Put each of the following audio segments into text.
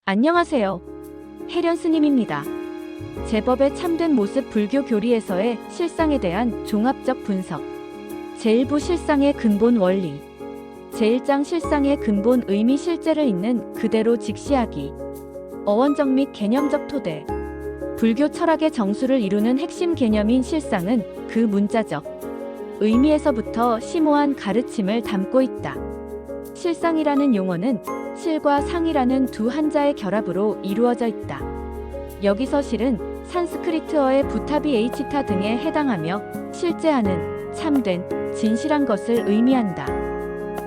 안녕하세요. 혜련 스님입니다. 제법의 참된 모습 불교 교리에서의 실상에 대한 종합적 분석. 제1부 실상의 근본 원리. 제1장 실상의 근본 의미 실제를 있는 그대로 직시하기. 어원적 및 개념적 토대. 불교 철학의 정수를 이루는 핵심 개념인 실상은 그 문자적 의미에서부터 심오한 가르침을 담고 있다. 실상이라는 용어는 실과 상이라는 두 한자의 결합으로 이루어져 있다. 여기서 실은 산스크리트어의 부타비 에이치타 등에 해당하며 실제하는 참된, 진실한 것을 의미한다.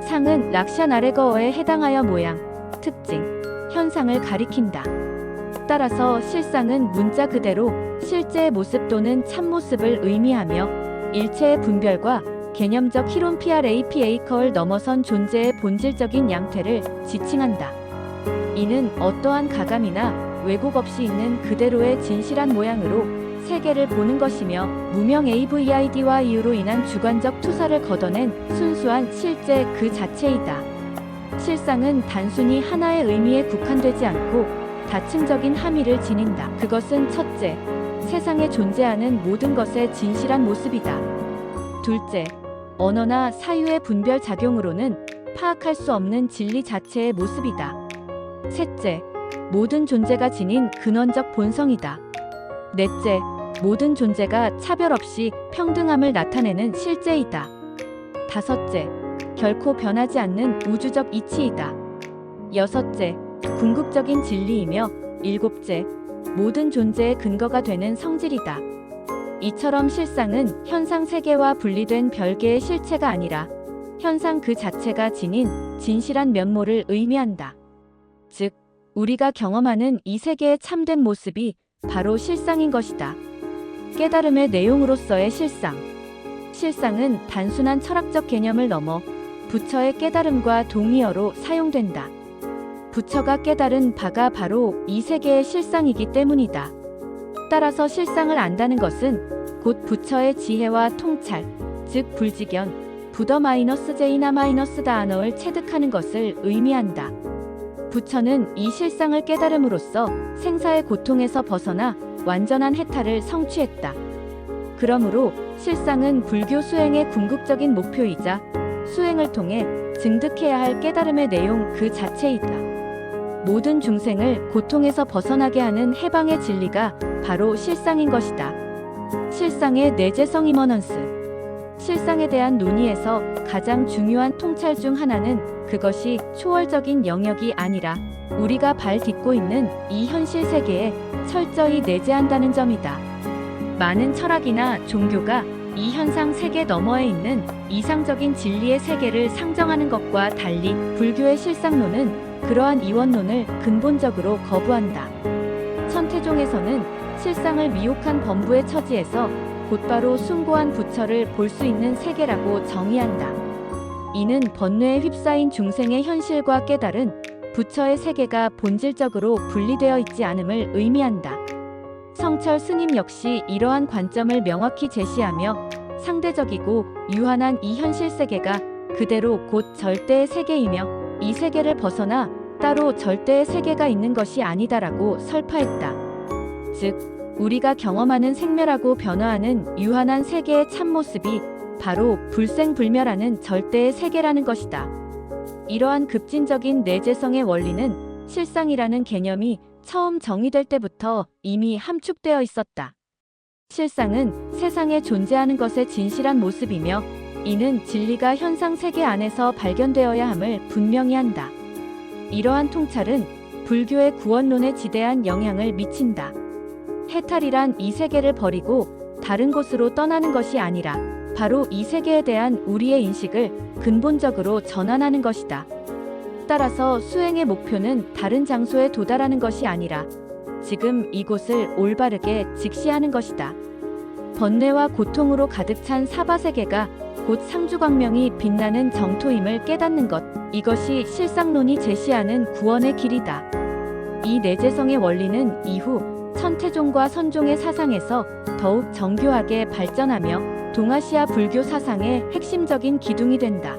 상은 락샤 나레거어에 해당하여 모양, 특징, 현상을 가리킨다. 따라서 실상은 문자 그대로 실제의 모습 또는 참모습을 의미하며 일체의 분별과 개념적 히론피아레이피에이커를 넘어선 존재의 본질적인 양태를 지칭한다. 이는 어떠한 가감이나 왜곡 없이 있는 그대로의 진실한 모양으로 세계를 보는 것이며 무명 AVID와 이유로 인한 주관적 투사를 걷어낸 순수한 실제 그 자체이다. 실상은 단순히 하나의 의미에 국한되지 않고 다층적인 함의를 지닌다. 그것은 첫째, 세상에 존재하는 모든 것의 진실한 모습이다. 둘째, 언어나 사유의 분별 작용으로는 파악할 수 없는 진리 자체의 모습이다. 셋째, 모든 존재가 지닌 근원적 본성이다. 넷째, 모든 존재가 차별 없이 평등함을 나타내는 실제이다. 다섯째, 결코 변하지 않는 우주적 이치이다. 여섯째, 궁극적인 진리이며 일곱째, 모든 존재의 근거가 되는 성질이다. 이처럼 실상은 현상 세계와 분리된 별개의 실체가 아니라 현상 그 자체가 지닌 진실한 면모를 의미한다. 즉, 우리가 경험하는 이 세계의 참된 모습이 바로 실상인 것이다. 깨달음의 내용으로서의 실상. 실상은 단순한 철학적 개념을 넘어 부처의 깨달음과 동의어로 사용된다. 부처가 깨달은 바가 바로 이 세계의 실상이기 때문이다. 따라서 실상을 안다는 것은 곧 부처의 지혜와 통찰, 즉 불지견, 부더-J나-다언어를 체득하는 것을 의미한다. 부처는 이 실상을 깨달음으로써 생사의 고통에서 벗어나 완전한 해탈을 성취했다. 그러므로 실상은 불교 수행의 궁극적인 목표이자 수행을 통해 증득해야 할 깨달음의 내용 그 자체이다. 모든 중생을 고통에서 벗어나게 하는 해방의 진리가 바로 실상인 것이다. 실상의 내재성 이머넌스. 실상에 대한 논의에서 가장 중요한 통찰 중 하나는 그것이 초월적인 영역이 아니라 우리가 발 딛고 있는 이 현실 세계에 철저히 내재한다는 점이다. 많은 철학이나 종교가 이 현상 세계 너머에 있는 이상적인 진리의 세계를 상정하는 것과 달리 불교의 실상론은 그러한 이원론을 근본적으로 거부한다. 천태종에서는 실상을 미혹한 범부의 처지에서 곧바로 숭고한 부처를 볼 수 있는 세계라고 정의한다. 이는 번뇌에 휩싸인 중생의 현실과 깨달은 부처의 세계가 본질적으로 분리되어 있지 않음을 의미한다. 성철 스님 역시 이러한 관점을 명확히 제시하며 상대적이고 유한한 이 현실 세계가 그대로 곧 절대의 세계이며 이 세계를 벗어나 따로 절대의 세계가 있는 것이 아니다라고 설파했다. 즉, 우리가 경험하는 생멸하고 변화하는 유한한 세계의 참모습이 바로 불생불멸하는 절대의 세계라는 것이다. 이러한 급진적인 내재성의 원리는 실상이라는 개념이 처음 정의될 때부터 이미 함축되어 있었다. 실상은 세상에 존재하는 것의 진실한 모습이며 이는 진리가 현상 세계 안에서 발견되어야 함을 분명히 한다. 이러한 통찰은 불교의 구원론에 지대한 영향을 미친다. 해탈이란 이 세계를 버리고 다른 곳으로 떠나는 것이 아니라 바로 이 세계에 대한 우리의 인식을 근본적으로 전환하는 것이다. 따라서 수행의 목표는 다른 장소에 도달하는 것이 아니라 지금 이곳을 올바르게 직시하는 것이다. 번뇌와 고통으로 가득 찬 사바세계가 곧 상주광명이 빛나는 정토임을 깨닫는 것, 이것이 실상론이 제시하는 구원의 길이다. 이 내재성의 원리는 이후 천태종과 선종의 사상에서 더욱 정교하게 발전하며 동아시아 불교 사상의 핵심적인 기둥이 된다.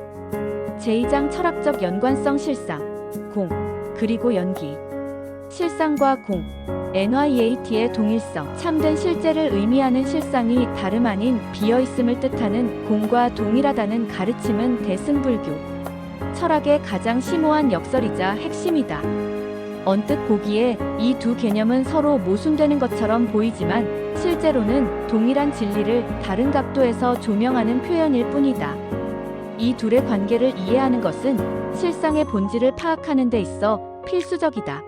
제2장 철학적 연관성 실상, 공, 그리고 연기. 실상과 공, NYAT의 동일성, 참된 실제를 의미하는 실상이 다름 아닌 비어있음을 뜻하는 공과 동일하다는 가르침은 대승불교 철학의 가장 심오한 역설이자 핵심이다. 언뜻 보기에 이 두 개념은 서로 모순되는 것처럼 보이지만 실제로는 동일한 진리를 다른 각도에서 조명하는 표현일 뿐이다. 이 둘의 관계를 이해하는 것은 실상의 본질을 파악하는 데 있어 필수적이다.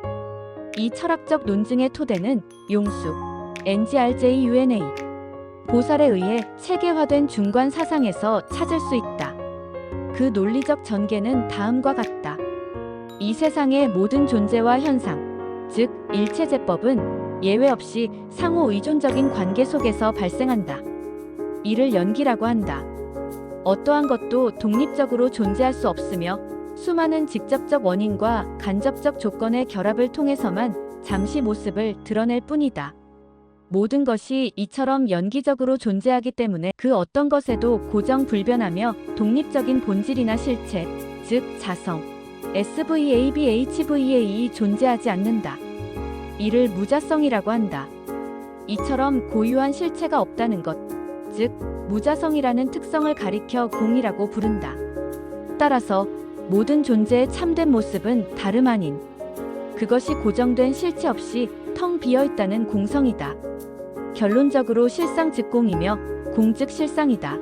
이 철학적 논증의 토대는 용수, NGRJUNA, 보살에 의해 체계화된 중관 사상에서 찾을 수 있다. 그 논리적 전개는 다음과 같다. 이 세상의 모든 존재와 현상, 즉 일체제법은 예외 없이 상호 의존적인 관계 속에서 발생한다. 이를 연기라고 한다. 어떠한 것도 독립적으로 존재할 수 없으며 수많은 직접적 원인과 간접적 조건의 결합을 통해서만 잠시 모습을 드러낼 뿐이다. 모든 것이 이처럼 연기적으로 존재하기 때문에 그 어떤 것에도 고정불변하며 독립적인 본질이나 실체, 즉 자성, SVABHVAE 존재하지 않는다. 이를 무자성이라고 한다. 이처럼 고유한 실체가 없다는 것, 즉 무자성이라는 특성을 가리켜 공이라고 부른다. 따라서 모든 존재의 참된 모습은 다름 아닌 그것이 고정된 실체 없이 텅 비어있다는 공성이다. 결론적으로 실상 즉 공이며 공 즉 실상이다.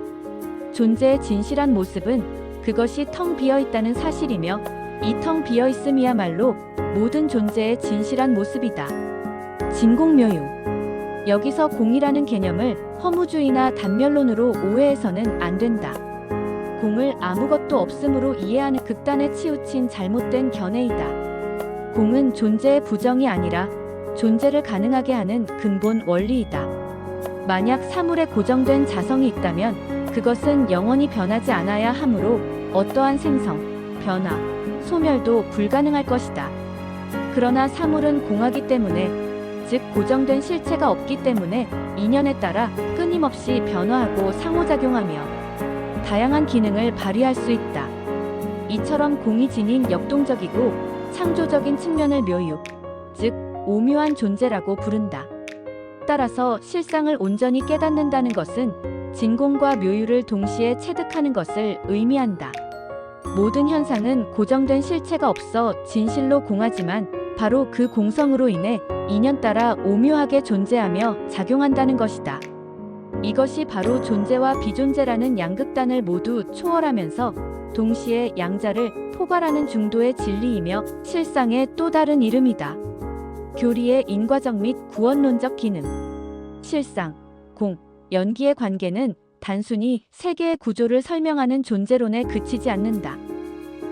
존재의 진실한 모습은 그것이 텅 비어있다는 사실이며 이 텅 비어있음이야말로 모든 존재의 진실한 모습이다. 진공묘유. 여기서 공이라는 개념을 허무주의나 단면론으로 오해해서는 안 된다. 공을 아무것도 없음으로 이해하는 극단에 치우친 잘못된 견해이다. 공은 존재의 부정이 아니라 존재를 가능하게 하는 근본 원리이다. 만약 사물에 고정된 자성이 있다면 그것은 영원히 변하지 않아야 하므로 어떠한 생성, 변화, 소멸도 불가능할 것이다. 그러나 사물은 공하기 때문에, 즉 고정된 실체가 없기 때문에 인연에 따라 끊임없이 변화하고 상호작용하며 다양한 기능을 발휘할 수 있다. 이처럼 공이 지닌 역동적이고 창조적인 측면을 묘유, 즉 오묘한 존재라고 부른다. 따라서 실상을 온전히 깨닫는다는 것은 진공과 묘유를 동시에 체득하는 것을 의미한다. 모든 현상은 고정된 실체가 없어 진실로 공하지만 바로 그 공성으로 인해 인연 따라 오묘하게 존재하며 작용한다는 것이다. 이것이 바로 존재와 비존재라는 양극단을 모두 초월하면서 동시에 양자를 포괄하는 중도의 진리이며 실상의 또 다른 이름이다. 교리의 인과적 및 구원론적 기능. 실상, 공, 연기의 관계는 단순히 세계의 구조를 설명하는 존재론에 그치지 않는다.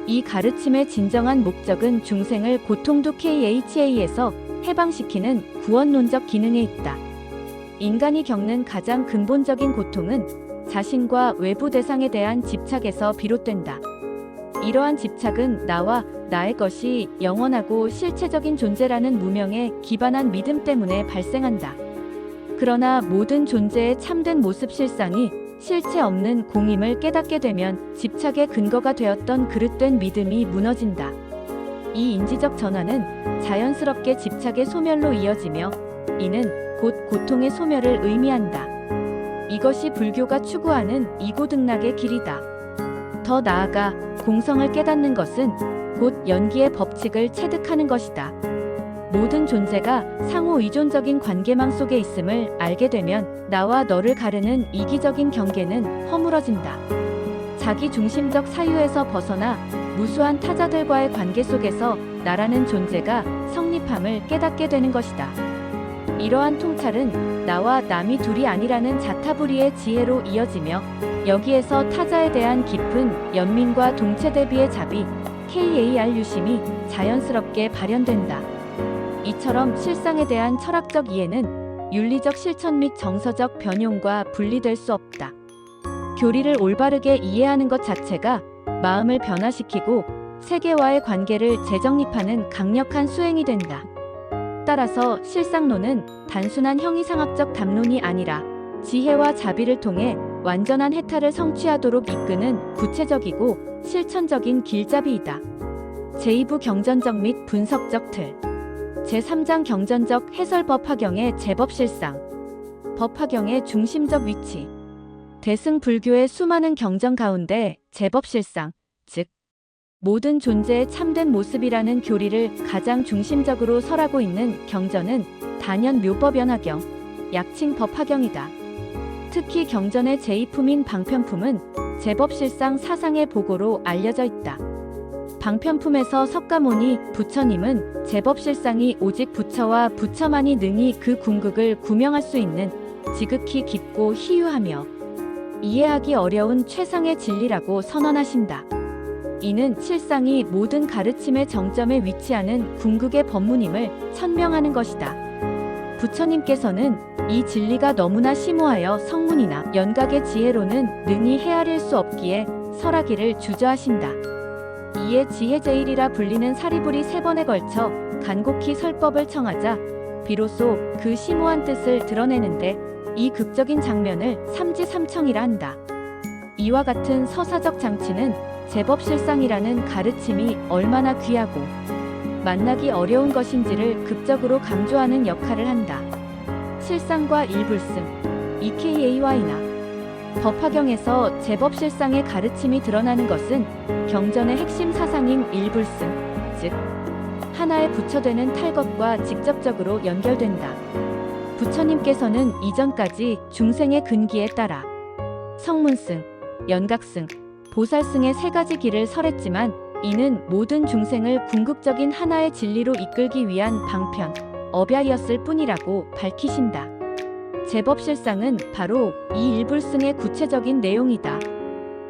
이 가르침의 진정한 목적은 중생을 고통도 KHA에서 해방시키는 구원론적 기능에 있다. 인간이 겪는 가장 근본적인 고통은 자신과 외부 대상에 대한 집착에서 비롯된다. 이러한 집착은 나와 나의 것이 영원하고 실체적인 존재라는 무명에 기반한 믿음 때문에 발생한다. 그러나 모든 존재의 참된 모습 실상이 실체 없는 공임을 깨닫게 되면 집착의 근거가 되었던 그릇된 믿음이 무너진다. 이 인지적 전환은 자연스럽게 집착의 소멸로 이어지며 이는 곧 고통의 소멸을 의미한다. 이것이 불교가 추구하는 이고등락의 길이다. 더 나아가 공성을 깨닫는 것은 곧 연기의 법칙을 체득하는 것이다. 모든 존재가 상호 의존적인 관계망 속에 있음을 알게 되면 나와 너를 가르는 이기적인 경계는 허물어진다. 자기 중심적 사유에서 벗어나 무수한 타자들과의 관계 속에서 나라는 존재가 성립함을 깨닫게 되는 것이다. 이러한 통찰은 나와 남이 둘이 아니라는 자타부리의 지혜로 이어지며 여기에서 타자에 대한 깊은 연민과 동체 대비의 자비, KAR 유심이 자연스럽게 발현된다. 이처럼 실상에 대한 철학적 이해는 윤리적 실천 및 정서적 변용과 분리될 수 없다. 교리를 올바르게 이해하는 것 자체가 마음을 변화시키고 세계와의 관계를 재정립하는 강력한 수행이 된다. 따라서 실상론은 단순한 형이상학적 담론이 아니라 지혜와 자비를 통해 완전한 해탈을 성취하도록 이끄는 구체적이고 실천적인 길잡이이다. 제2부 경전적 및 분석적 틀. 제3장 경전적 해설 법화경의 제법실상. 법화경의 중심적 위치. 대승불교의 수많은 경전 가운데 제법실상, 즉 모든 존재의 참된 모습이라는 교리를 가장 중심적으로 설하고 있는 경전은 단연 묘법연화경, 약칭 법화경이다. 특히 경전의 제2품인 방편품은 제법실상 사상의 보고로 알려져 있다. 방편품에서 석가모니, 부처님은 제법실상이 오직 부처와 부처만이 능히 그 궁극을 구명할 수 있는 지극히 깊고 희유하며 이해하기 어려운 최상의 진리라고 선언하신다. 이는 실상이 모든 가르침의 정점에 위치하는 궁극의 법문임을 천명하는 것이다. 부처님께서는 이 진리가 너무나 심오하여 성문이나 연각의 지혜로는 능히 헤아릴 수 없기에 설하기를 주저하신다. 이에 지혜제일이라 불리는 사리불이 3번에 걸쳐 간곡히 설법을 청하자 비로소 그 심오한 뜻을 드러내는데 이 극적인 장면을 삼지삼청이라 한다. 이와 같은 서사적 장치는 제법실상이라는 가르침이 얼마나 귀하고 만나기 어려운 것인지를 극적으로 강조하는 역할을 한다. 실상과 일불승, EKAY나 법화경에서 제법실상의 가르침이 드러나는 것은 경전의 핵심 사상인 일불승, 즉 하나에 부처되는 탈것과 직접적으로 연결된다. 부처님께서는 이전까지 중생의 근기에 따라 성문승, 연각승, 보살승의 3가지 길을 설했지만 이는 모든 중생을 궁극적인 하나의 진리로 이끌기 위한 방편, 업야이었을 뿐이라고 밝히신다. 제법실상은 바로 이 일불승의 구체적인 내용이다.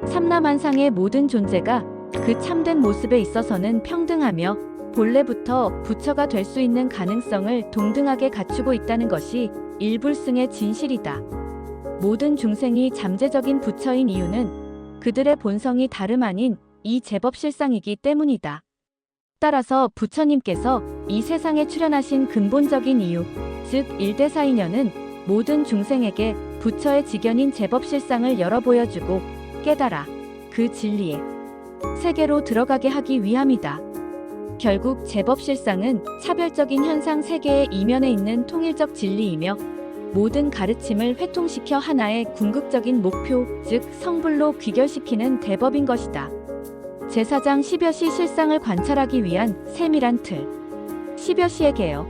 삼라만상의 모든 존재가 그 참된 모습에 있어서는 평등하며 본래부터 부처가 될 수 있는 가능성을 동등하게 갖추고 있다는 것이 일불승의 진실이다. 모든 중생이 잠재적인 부처인 이유는 그들의 본성이 다름 아닌 이 제법실상이기 때문이다. 따라서 부처님께서 이 세상에 출현하신 근본적인 이유, 즉 일대사인연은 모든 중생에게 부처의 직연인 제법실상을 열어 보여주고 깨달아 그 진리의 세계로 들어가게 하기 위함이다. 결국 제법실상은 차별적인 현상 세계의 이면에 있는 통일적 진리이며 모든 가르침을 회통시켜 하나의 궁극적인 목표, 즉 성불로 귀결시키는 대법인 것이다. 제4장 10여시 실상을 관찰하기 위한 세밀한 틀. 10여시의 개요.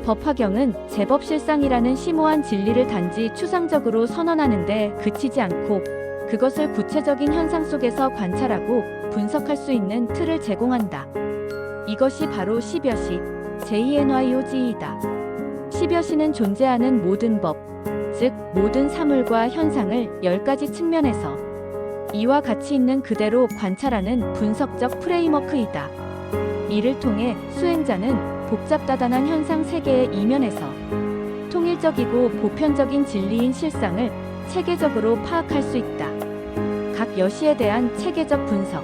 법화경은 제법실상이라는 심오한 진리를 단지 추상적으로 선언하는데 그치지 않고 그것을 구체적인 현상 속에서 관찰하고 분석할 수 있는 틀을 제공한다. 이것이 바로 10여시, JNYOG이다. 10여시는 존재하는 모든 법, 즉 모든 사물과 현상을 10가지 측면에서 이와 같이 있는 그대로 관찰하는 분석적 프레임워크이다. 이를 통해 수행자는 복잡다단한 현상 세계의 이면에서 통일적이고 보편적인 진리인 실상을 체계적으로 파악할 수 있다. 각 여시에 대한 체계적 분석.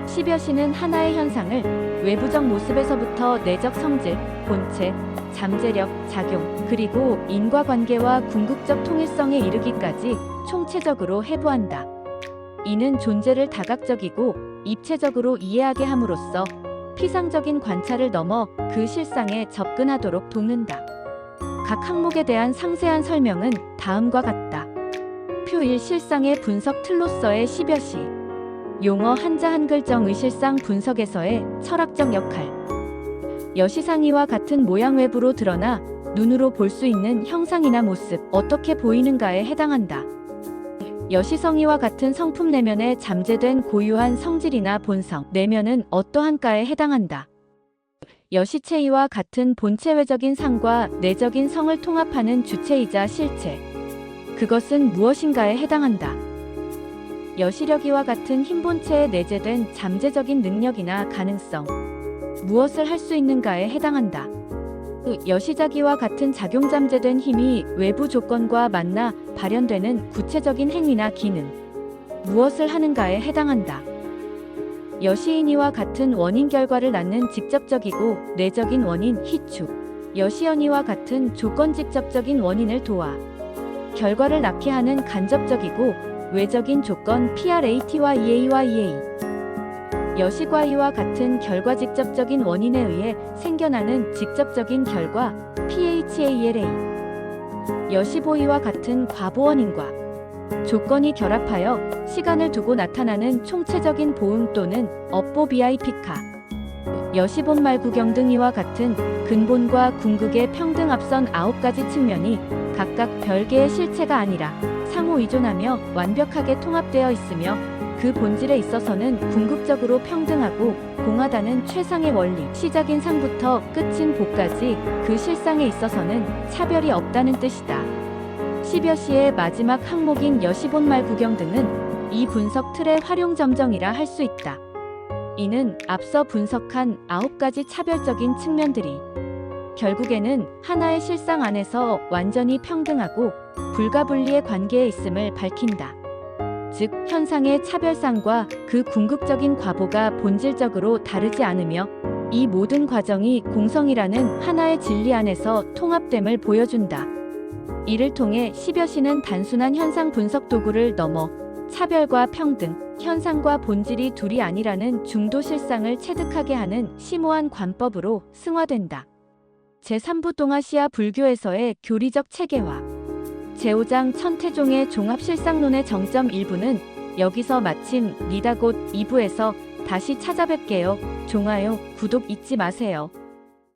10여시는 하나의 현상을 외부적 모습에서부터 내적 성질, 본체, 잠재력, 작용, 그리고 인과관계와 궁극적 통일성에 이르기까지 총체적으로 해부한다. 이는 존재를 다각적이고 입체적으로 이해하게 함으로써 피상적인 관찰을 넘어 그 실상에 접근하도록 돕는다. 각 항목에 대한 상세한 설명은 다음과 같다. 표 1 실상의 분석 틀로서의 10여시. 용어 한자 한글정 의실상 분석에서의 철학적 역할. 여시상이와 같은 모양 외부로 드러나 눈으로 볼 수 있는 형상이나 모습, 어떻게 보이는가에 해당한다. 여시성이와 같은 성품 내면에 잠재된 고유한 성질이나 본성, 내면은 어떠한가에 해당한다. 여시체이와 같은 본체외적인 상과 내적인 성을 통합하는 주체이자 실체, 그것은 무엇인가에 해당한다. 여시력이와 같은 힘본체에 내재된 잠재적인 능력이나 가능성, 무엇을 할 수 있는가에 해당한다. 여시자기와 같은 작용잠재된 힘이 외부 조건과 만나 발현되는 구체적인 행위나 기능, 무엇을 하는가에 해당한다. 여시인이와 같은 원인 결과를 낳는 직접적이고 내적인 원인 희축, 여시연이와 같은 조건 직접적인 원인을 도와 결과를 낳게 하는 간접적이고 외적인 조건 PRAT와 EA와 EA. 여시과이와 같은 결과 직접적인 원인에 의해 생겨나는 직접적인 결과 PHALA. 여시보이와 같은 과보 원인과 조건이 결합하여 시간을 두고 나타나는 총체적인 보응 또는 업보 BIP카. 여시본 말구경 등 이와 같은 근본과 궁극의 평등 앞선 9가지 측면이 각각 별개의 실체가 아니라 상호 의존하며 완벽하게 통합되어 있으며 그 본질에 있어서는 궁극적으로 평등하고 공하다는 최상의 원리, 시작인 상부터 끝인 보까지 그 실상에 있어서는 차별이 없다는 뜻이다. 10여시의 마지막 항목인 여시본 말구경 등은 이 분석 틀의 활용 점정이라 할 수 있다. 이는 앞서 분석한 9가지 차별적인 측면들이 결국에는 하나의 실상 안에서 완전히 평등하고 불가분리의 관계에 있음을 밝힌다. 즉, 현상의 차별상과 그 궁극적인 과보가 본질적으로 다르지 않으며 이 모든 과정이 공성이라는 하나의 진리 안에서 통합됨을 보여준다. 이를 통해 10여시는 단순한 현상 분석 도구를 넘어 차별과 평등, 현상과 본질이 둘이 아니라는 중도 실상을 체득하게 하는 심오한 관법으로 승화된다. 제3부 동아시아 불교에서의 교리적 체계화 제5장 천태종의 종합실상론의 정점 1부는 여기서 마침 니다 곧 2부에서 다시 찾아뵐게요. 좋아요, 구독 잊지 마세요.